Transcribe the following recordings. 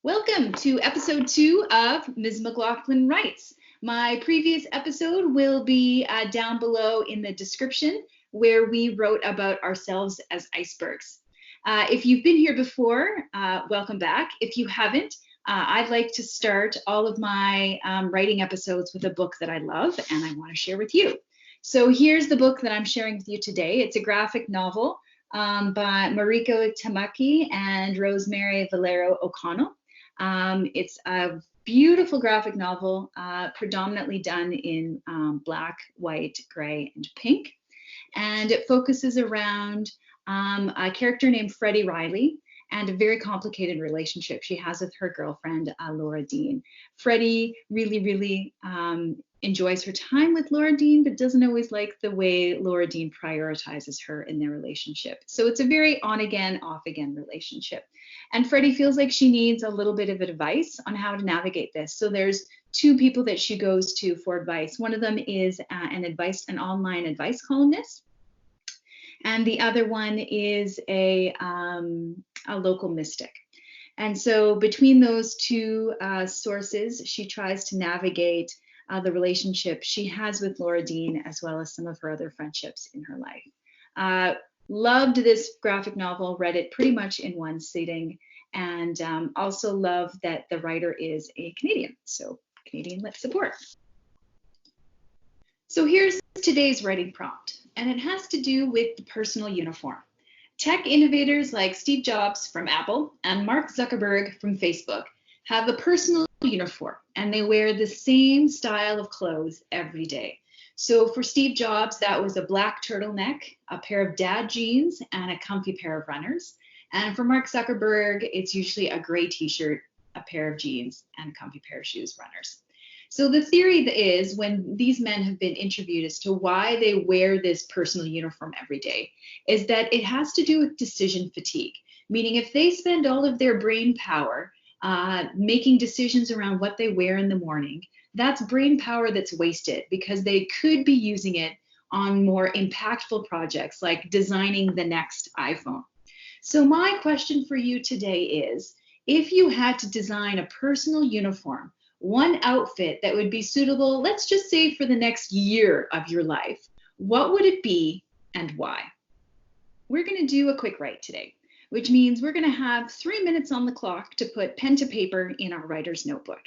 Welcome to episode 2 of Ms. McLaughlin Writes. My previous episode will be down below in the description where we wrote about ourselves as icebergs. If you've been here before, welcome back. If you haven't, I'd like to start all of my writing episodes with a book that I love and I want to share with you. So here's the book that I'm sharing with you today. It's a graphic novel by Mariko Tamaki and Rosemary Valero O'Connell. It's a beautiful graphic novel, predominantly done in black, white, gray, and pink. And it focuses around a character named Freddie Riley and a very complicated relationship she has with her girlfriend, Laura Dean. Freddie really enjoys her time with Laura Dean, but doesn't always like the way Laura Dean prioritizes her in their relationship. So it's a very on again, off again relationship. And Freddie feels like she needs a little bit of advice on how to navigate this. So there's two people that she goes to for advice. One of them is an online advice columnist, and the other one is a local mystic. And so between those two sources, she tries to navigate the relationship she has with Laura Dean, as well as some of her other friendships in her life. Loved this graphic novel, read it pretty much in one sitting, and also love that the writer is a Canadian, so Canadian lit support. So here's today's writing prompt, and it has to do with the personal uniform. Tech innovators like Steve Jobs from Apple and Mark Zuckerberg from Facebook have a personal uniform, and they wear the same style of clothes every day. So for Steve Jobs, that was a black turtleneck, a pair of dad jeans, and a comfy pair of runners. And for Mark Zuckerberg, it's usually a gray t-shirt, a pair of jeans, and a comfy pair of shoes, runners. So the theory is, when these men have been interviewed as to why they wear this personal uniform every day, is that it has to do with decision fatigue. Meaning if they spend all of their brain power making decisions around what they wear in the morning, that's brain power that's wasted because they could be using it on more impactful projects like designing the next iPhone. So my question for you today is, if you had to design a personal uniform, one outfit that would be suitable, let's just say for the next year of your life, what would it be and why? We're going to do a quick write today, which means we're going to have 3 minutes on the clock to put pen to paper in our writer's notebook.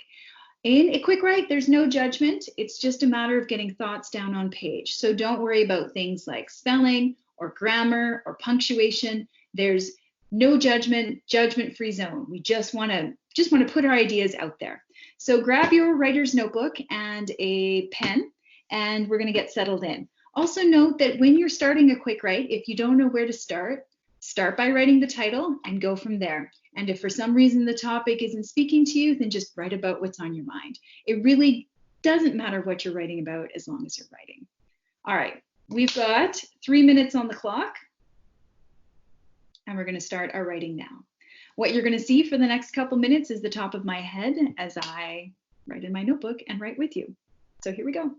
In a quick write, there's no judgment. It's just a matter of getting thoughts down on page. So don't worry about things like spelling or grammar or punctuation. There's no judgment-free zone. We just want to put our ideas out there. So grab your writer's notebook and a pen, and we're going to get settled in. Also note that when you're starting a quick write, if you don't know where to start by writing the title and go from there. And if for some reason the topic isn't speaking to you, then just write about what's on your mind. It really doesn't matter what you're writing about as long as you're writing. All right, we've got 3 minutes on the clock, and we're going to start our writing now. What you're going to see for the next couple minutes is the top of my head as I write in my notebook and write with you. So here we go.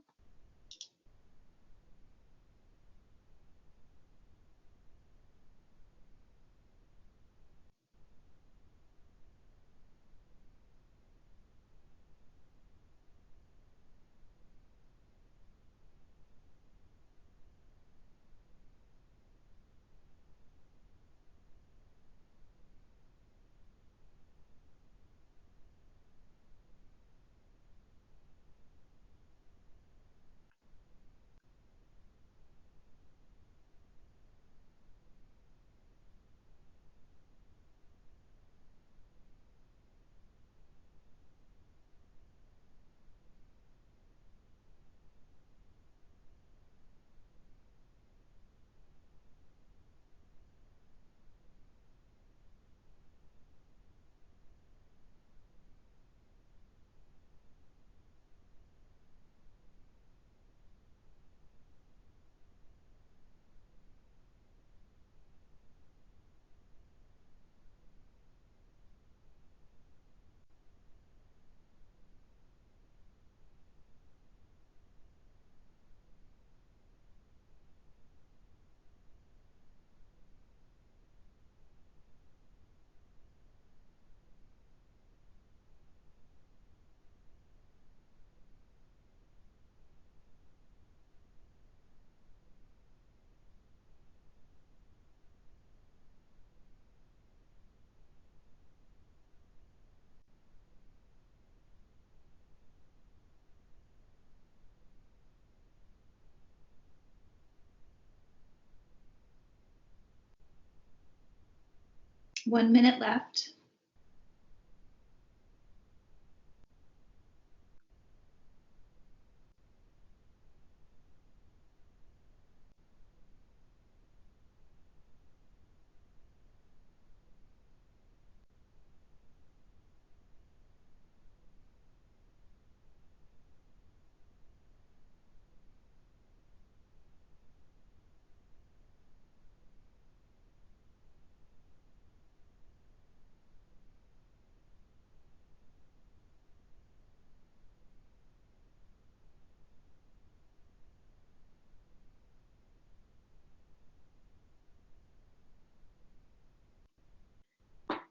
1 minute left.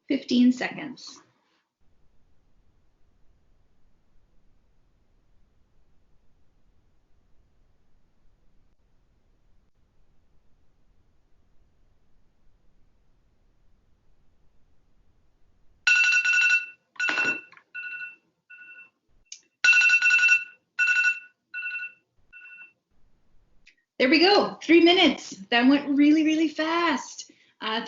Fifteen seconds. There we go, 3 minutes. That went really, really fast.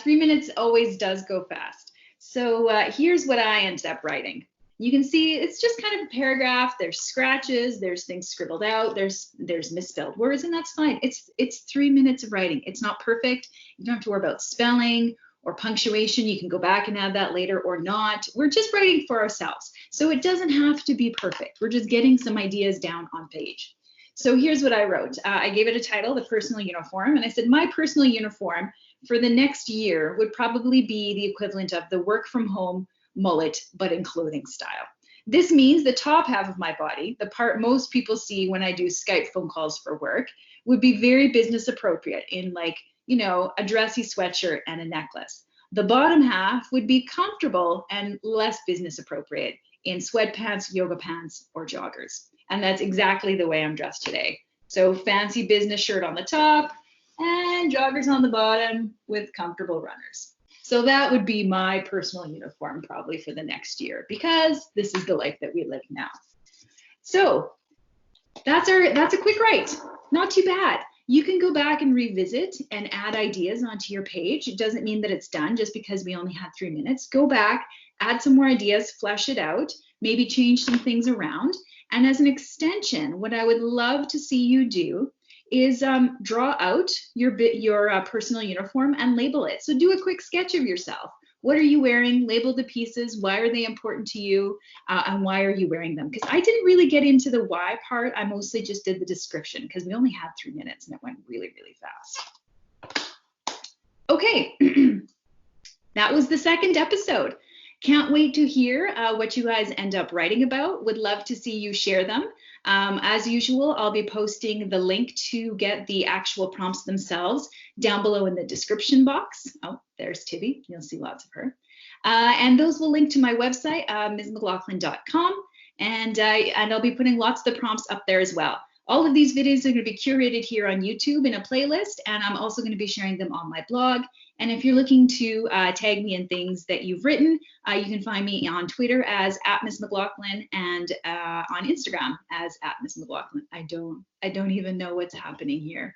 3 minutes always does go fast. So here's what I ended up writing. You can see it's just kind of a paragraph. There's scratches, there's things scribbled out, there's misspelled words, and that's fine. It's 3 minutes of writing. It's not perfect. You don't have to worry about spelling or punctuation. You can go back and add that later or not. We're just writing for ourselves. So it doesn't have to be perfect. We're just getting some ideas down on page. So here's what I wrote. I gave it a title, The Personal Uniform, and I said my personal uniform for the next year would probably be the equivalent of the work from home mullet, but in clothing style. This means the top half of my body, the part most people see when I do Skype phone calls for work, would be very business appropriate in like, you know, a dressy sweatshirt and a necklace. The bottom half would be comfortable and less business appropriate in sweatpants, yoga pants, or joggers. And that's exactly the way I'm dressed today. So fancy business shirt on the top and joggers on the bottom with comfortable runners. So that would be my personal uniform probably for the next year, because this is the life that we live now. So that's a quick write. Not too bad. You can go back and revisit and add ideas onto your page. It doesn't mean that it's done just because we only had 3 minutes. Go back, add some more ideas, flesh it out, maybe change some things around. And as an extension, what I would love to see you do is draw out your personal uniform and label it. So do a quick sketch of yourself. What are you wearing? Label the pieces. Why are they important to you? And why are you wearing them? Because I didn't really get into the why part. I mostly just did the description because we only had 3 minutes and it went really, really fast. Okay, that was the second episode. Can't wait to hear what you guys end up writing about. Would love to see you share them. As usual, I'll be posting the link to get the actual prompts themselves down below in the description box. Oh, there's Tibby. You'll see lots of her. And those will link to my website, msmclaughlin.com. And I'll be putting lots of the prompts up there as well. All of these videos are going to be curated here on YouTube in a playlist, and I'm also going to be sharing them on my blog. And if you're looking to tag me in things that you've written, you can find me on Twitter as @MsMcLaughlin and on Instagram as @MsMcLaughlin. I don't even know what's happening here.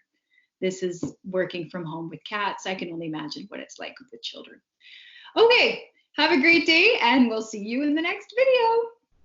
This is working from home with cats. I can only imagine what it's like with children. Okay, have a great day, and we'll see you in the next video.